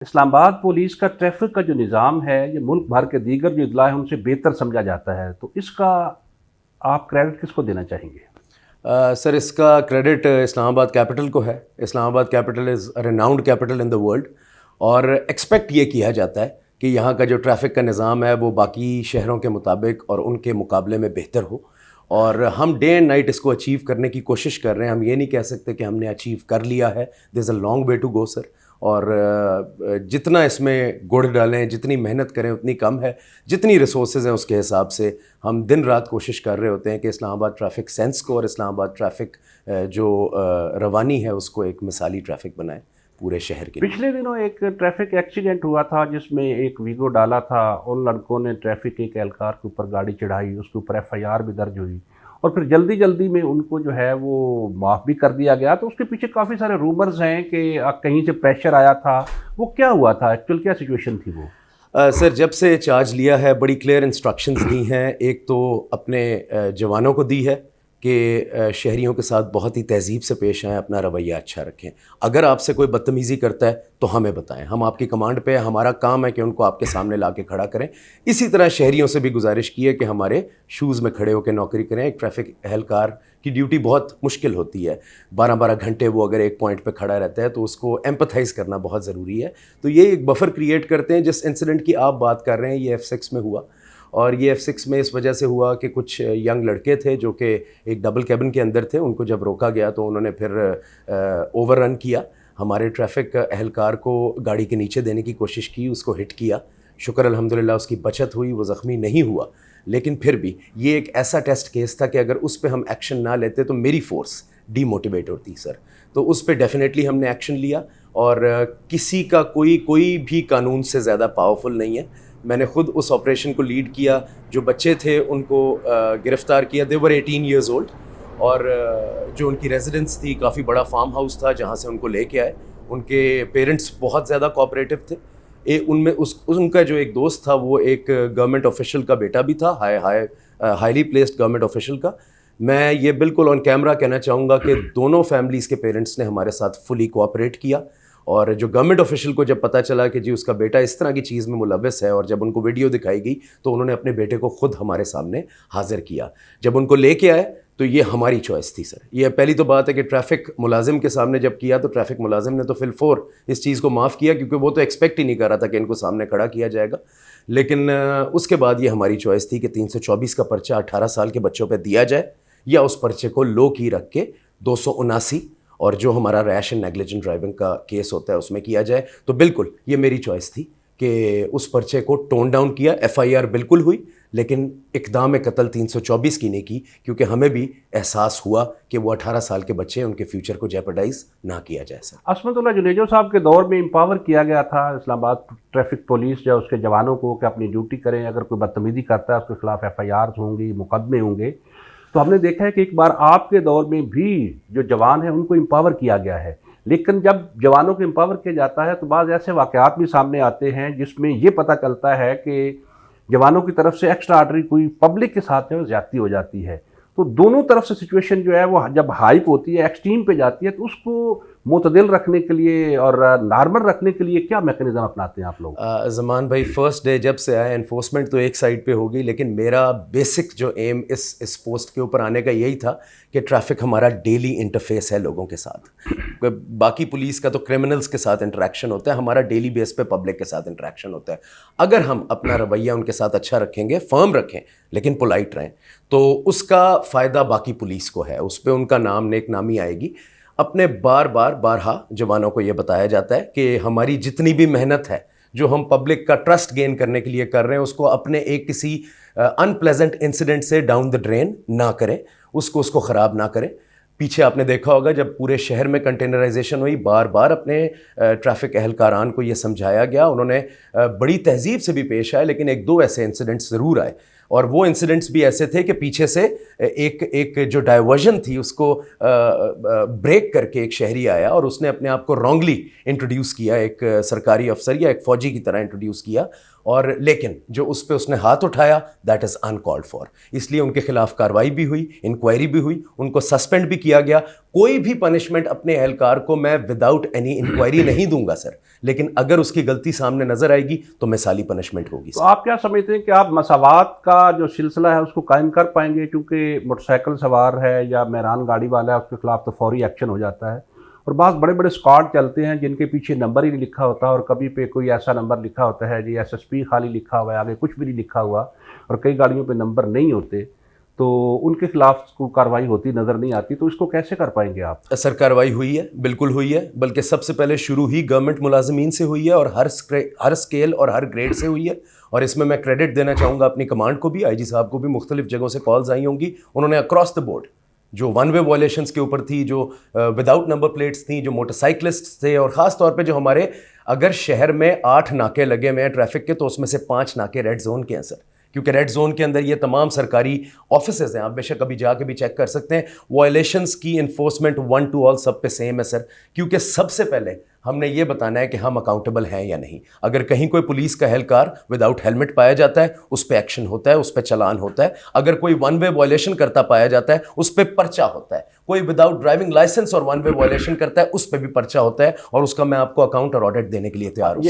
اسلام آباد پولیس کا ٹریفک کا جو نظام ہے یہ ملک بھر کے دیگر جو اضلاع ہیں ان سے بہتر سمجھا جاتا ہے، تو اس کا آپ کریڈٹ کس کو دینا چاہیں گے؟ سر اس کا کریڈٹ اسلام آباد کیپٹل کو ہے. اسلام آباد capital is renowned capital in the world, اور ایکسپیکٹ یہ کیا جاتا ہے کہ یہاں کا جو ٹریفک کا نظام ہے وہ باقی شہروں کے مطابق اور ان کے مقابلے میں بہتر ہو، اور ہم ڈے اینڈ نائٹ اس کو اچیو کرنے کی کوشش کر رہے ہیں. ہم یہ نہیں کہہ سکتے کہ ہم نے اچیو کر لیا ہے، دیر از a long way to go سر. اور جتنا اس میں گڑ ڈالیں، جتنی محنت کریں اتنی کم ہے، جتنی ریسورسز ہیں اس کے حساب سے ہم دن رات کوشش کر رہے ہوتے ہیں کہ اسلام آباد ٹریفک سینس کو اور اسلام آباد ٹریفک جو روانی ہے اس کو ایک مثالی ٹریفک بنائیں پورے شہر کے لیے. پچھلے دنوں ایک ٹریفک ایکسیڈنٹ ہوا تھا جس میں ایک ویگو ڈالا تھا، ان لڑکوں نے ٹریفک کے ایک اہلکار کے اوپر گاڑی چڑھائی، اس کے اوپر ایف آئی آر بھی درج ہوئی اور پھر جلدی جلدی میں ان کو جو ہے وہ معاف بھی کر دیا گیا. تو اس کے پیچھے کافی سارے رومرز ہیں کہ کہیں سے پریشر آیا تھا، وہ کیا ہوا تھا ایکچوئل، کیا سچویشن تھی وہ؟ سر جب سے چارج لیا ہے بڑی کلیئر انسٹرکشنز دی ہیں. ایک تو اپنے جوانوں کو دی ہے کہ شہریوں کے ساتھ بہت ہی تہذیب سے پیش آئیں، اپنا رویہ اچھا رکھیں. اگر آپ سے کوئی بدتمیزی کرتا ہے تو ہمیں بتائیں، ہم آپ کی کمانڈ پہ، ہمارا کام ہے کہ ان کو آپ کے سامنے لا کے کھڑا کریں. اسی طرح شہریوں سے بھی گزارش کی ہے کہ ہمارے شوز میں کھڑے ہو کے نوکری کریں. ایک ٹریفک اہلکار کی ڈیوٹی بہت مشکل ہوتی ہے، 12 گھنٹے وہ اگر ایک پوائنٹ پہ کھڑا رہتا ہے تو اس کو ایمپتھائز کرنا بہت ضروری ہے. تو یہ ایک بفر کریٹ کرتے ہیں. جس انسیڈنٹ کی آپ بات کر رہے ہیں یہ F6 میں ہوا، اور یہ F6 میں اس وجہ سے ہوا کہ کچھ ینگ لڑکے تھے جو کہ ایک ڈبل کیبن کے اندر تھے. ان کو جب روکا گیا تو انہوں نے پھر اوور رن کیا، ہمارے ٹریفک اہلکار کو گاڑی کے نیچے دینے کی کوشش کی، اس کو ہٹ کیا. شکر الحمدللہ اس کی بچت ہوئی، وہ زخمی نہیں ہوا. لیکن پھر بھی یہ ایک ایسا ٹیسٹ کیس تھا کہ اگر اس پہ ہم ایکشن نہ لیتے تو میری فورس ڈی موٹیویٹ ہوتی سر. تو اس پہ ڈیفینیٹلی ہم نے ایکشن لیا، اور کسی کا کوئی بھی قانون سے زیادہ پاورفل نہیں ہے. میں نے خود اس آپریشن کو لیڈ کیا. جو بچے تھے ان کو گرفتار کیا، دے ور 18 ایئرز اولڈ، اور جو ان کی ریزیڈنس تھی کافی بڑا فارم ہاؤس تھا جہاں سے ان کو لے کے آئے. ان کے پیرنٹس بہت زیادہ کوآپریٹو تھے. ان میں ان کا جو ایک دوست تھا وہ ایک گورنمنٹ آفیشل کا بیٹا بھی تھا، ہائیلی پلیسڈ گورنمنٹ آفیشل کا. میں یہ بالکل آن کیمرہ کہنا چاہوں گا کہ دونوں فیملیز کے پیرنٹس نے ہمارے ساتھ فلی کوآپریٹ کیا. اور جو گورنمنٹ آفیشل کو جب پتہ چلا کہ جی اس کا بیٹا اس طرح کی چیز میں ملوث ہے، اور جب ان کو ویڈیو دکھائی گئی تو انہوں نے اپنے بیٹے کو خود ہمارے سامنے حاضر کیا. جب ان کو لے کے آئے تو یہ ہماری چوائس تھی سر. یہ پہلی تو بات ہے کہ ٹریفک ملازم کے سامنے جب کیا تو ٹریفک ملازم نے تو فی الفور اس چیز کو معاف کیا، کیونکہ وہ تو ایکسپیکٹ ہی نہیں کر رہا تھا کہ ان کو سامنے کھڑا کیا جائے گا. لیکن اس کے بعد یہ ہماری چوائس تھی کہ 324 کا پرچہ 18 سال کے بچوں پہ دیا جائے، یا اس پرچے کو لو کی رکھ کے 279 اور جو ہمارا ریش اینڈ نیگلیجنٹ ڈرائیونگ کا کیس ہوتا ہے اس میں کیا جائے. تو بالکل یہ میری چوائس تھی کہ اس پرچے کو ٹون ڈاؤن کیا. ایف آئی آر بالکل ہوئی، لیکن اقدام قتل 324 کی نہیں کی، کیونکہ ہمیں بھی احساس ہوا کہ وہ 18 سال کے بچے، ان کے فیوچر کو جیپرڈائز نہ کیا جائے سر. عصمت اللہ جنیجو صاحب کے دور میں امپاور کیا گیا تھا اسلام آباد ٹریفک پولیس یا اس کے جوانوں کو کہ اپنی ڈیوٹی کریں، اگر کوئی بدتمیزی کرتا ہے اس کے خلاف ایف آئی آرز ہوں گی، مقدمے ہوں گے. تو ہم نے دیکھا ہے کہ ایک بار آپ کے دور میں بھی جو جوان ہیں ان کو امپاور کیا گیا ہے، لیکن جب جوانوں کو امپاور کیا جاتا ہے تو بعض ایسے واقعات بھی سامنے آتے ہیں جس میں یہ پتہ چلتا ہے کہ جوانوں کی طرف سے ایکسٹرا آرڈنری کوئی پبلک کے ساتھ جو زیادتی ہو جاتی ہے. تو دونوں طرف سے سچویشن جو ہے وہ جب ہائپ ہوتی ہے، ایکسٹریم پہ جاتی ہے، تو اس کو معتدل رکھنے کے لیے اور نارمل رکھنے کے لیے کیا میکنزم اپناتے ہیں آپ لوگ؟ زمان بھائی فرسٹ ڈے جب سے آیا، انفورسمنٹ تو ایک سائڈ پہ ہوگی، لیکن میرا بیسک جو ایم اس پوسٹ کے اوپر آنے کا یہی تھا کہ ٹریفک ہمارا ڈیلی انٹرفیس ہے لوگوں کے ساتھ. باقی پولیس کا تو کرمنلز کے ساتھ انٹریکشن ہوتا ہے، ہمارا ڈیلی بیس پہ پبلک کے ساتھ انٹریکشن ہوتا ہے. اگر ہم اپنا رویہ ان کے ساتھ اچھا رکھیں گے، فرم رکھیں لیکن پولائٹ رہیں، تو اس کا فائدہ باقی پولیس کو ہے، اس پہ ان کا نام نیک نامی آئے گی. اپنے بارہا جوانوں کو یہ بتایا جاتا ہے کہ ہماری جتنی بھی محنت ہے جو ہم پبلک کا ٹرسٹ گین کرنے کے لیے کر رہے ہیں، اس کو اپنے ایک کسی ان پلیزنٹ انسیڈنٹ سے ڈاؤن دا ڈرین نہ کریں، اس کو خراب نہ کریں. پیچھے آپ نے دیکھا ہوگا جب پورے شہر میں کنٹینرائزیشن ہوئی، بار اپنے ٹریفک اہلکاران کو یہ سمجھایا گیا. انہوں نے بڑی تہذیب سے بھی پیش آئے، لیکن ایک دو ایسے انسیڈنٹس ضرور آئے، اور وہ انسیڈنٹس بھی ایسے تھے کہ پیچھے سے ایک جو ڈائیورژن تھی اس کو بریک کر کے ایک شہری آیا اور اس نے اپنے آپ کو رانگلی انٹروڈیوس کیا، ایک سرکاری افسر یا ایک فوجی کی طرح انٹروڈیوس کیا، اور لیکن جو اس پہ اس نے ہاتھ اٹھایا دیٹ از انکالڈ فار. اس لیے ان کے خلاف کارروائی بھی ہوئی, انکوائری بھی ہوئی, ان کو سسپینڈ بھی کیا گیا. کوئی بھی پنشمنٹ اپنے اہلکار کو میں وداؤٹ اینی انکوائری نہیں دوں گا سر, لیکن اگر اس کی غلطی سامنے نظر آئے گی تو مثالی پنشمنٹ ہوگی. تو آپ کیا سمجھتے ہیں کہ آپ مساوات کا جو سلسلہ ہے اس کو قائم کر پائیں گے؟ کیونکہ موٹر سائیکل سوار ہے یا مہران گاڑی والا ہے اس کے خلاف تو فوری ایکشن ہو جاتا ہے, اور بعض بڑے بڑے اسکواڈ چلتے ہیں جن کے پیچھے نمبر ہی نہیں لکھا ہوتا, اور کبھی پہ کوئی ایسا نمبر لکھا ہوتا ہے جی SSP خالی لکھا ہوا ہے, آگے کچھ بھی نہیں لکھا ہوا, اور کئی گاڑیوں پہ نمبر نہیں ہوتے, تو ان کے خلاف کو کارروائی ہوتی نظر نہیں آتی. تو اس کو کیسے کر پائیں گے آپ؟ سر کارروائی ہوئی ہے, بالکل ہوئی ہے, بلکہ سب سے پہلے شروع ہی گورنمنٹ ملازمین سے ہوئی ہے اور ہر اسکیل اور ہر گریڈ سے ہوئی ہے. اور اس میں کریڈٹ دینا چاہوں گا اپنی کمانڈ کو بھی, IG صاحب کو بھی. مختلف جگہوں سے کالز آئی ہوں گی, انہوں نے اکراس دا بورڈ جو ون وے وائلیشنس کے اوپر تھی, جو وداؤٹ نمبر پلیٹس تھیں, جو موٹر سائیکلسٹ تھے, اور خاص طور پہ جو ہمارے اگر شہر میں 8 ناکے لگے ہوئے ہیں ٹریفک کے, تو اس میں سے 5 ناکے ریڈ زون کے ہیں سر, کیونکہ ریڈ زون کے اندر یہ تمام سرکاری آفیسز ہیں, آپ بے شک ابھی جا کے بھی چیک کر سکتے ہیں. وائلیشنس کی انفورسمنٹ 1 to all سب پہ سیم ہے سر, کیونکہ سب سے پہلے ہم نے یہ بتانا ہے کہ ہم اکاؤنٹیبل ہیں یا نہیں. اگر کہیں کوئی پولیس کا اہلکار وداؤٹ ہیلمٹ پایا جاتا ہے, اس پہ ایکشن ہوتا ہے, اس پہ چلان ہوتا ہے. اگر کوئی ون وے وائلیشن کرتا پایا جاتا ہے, اس پہ پرچہ ہوتا ہے. کوئی وداؤٹ ڈرائیونگ لائسنس اور ون وے وائلیشن کرتا ہے, اس پہ بھی پرچہ ہوتا ہے, اور اس کا میں آپ کو اکاؤنٹ اور آڈٹ دینے کے لیے تیار ہوں.